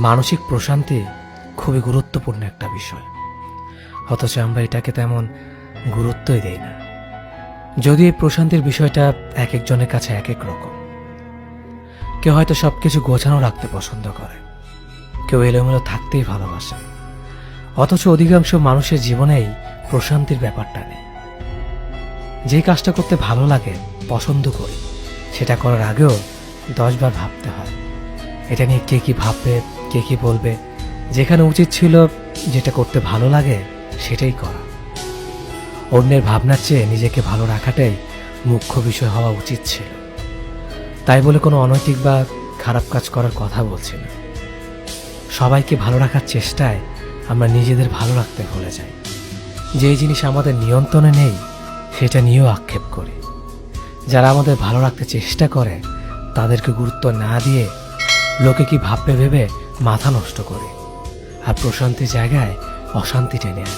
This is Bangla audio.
মানসিক প্রশান্তি খুবই গুরুত্বপূর্ণ একটা বিষয়, অথচ আমরা এটাকে তেমন গুরুত্বই দেই না। যদি এই প্রশান্তির বিষয়টা এক একজনের কাছে এক এক রকম। কেউ হয়তো সবকিছু গোছানো রাখতে পছন্দ করে, কেউ এলোমেলো থাকতেই ভালোবাসে, অথচ অধিকাংশ মানুষের জীবনেই প্রশান্তির ব্যাপারটা নেই। যে কাজটা করতে ভালো লাগে, পছন্দ করি, সেটা করার আগেও 10 বার ভাবতে হয় এটা নিয়ে কে কি ভাববে, কে কি বলবে। যেখানে উচিত ছিল যেটা করতে ভালো লাগে সেটাই করা। অন্যের ভাবনার চেয়ে নিজেকে ভালো রাখাটাই মুখ্য বিষয় হওয়া উচিত ছিল। তাই বলে কোনো অনৈতিক বা খারাপ কাজ করার কথা বলছি না। সবাইকে ভালো রাখার চেষ্টায় আমরা নিজেদের ভালো রাখতে ভুলে যাই। যে জিনিস আমাদের নিয়ন্ত্রণে নেই সেটা নিয়েও আক্ষেপ করি। যারা আমাদের ভালো রাখতে চেষ্টা করে তাদেরকে গুরুত্ব না দিয়ে লোকে কি ভাববে ভেবে মাথা নষ্ট করি, আর প্রশান্তির জায়গায় অশান্তি টেনে আনি।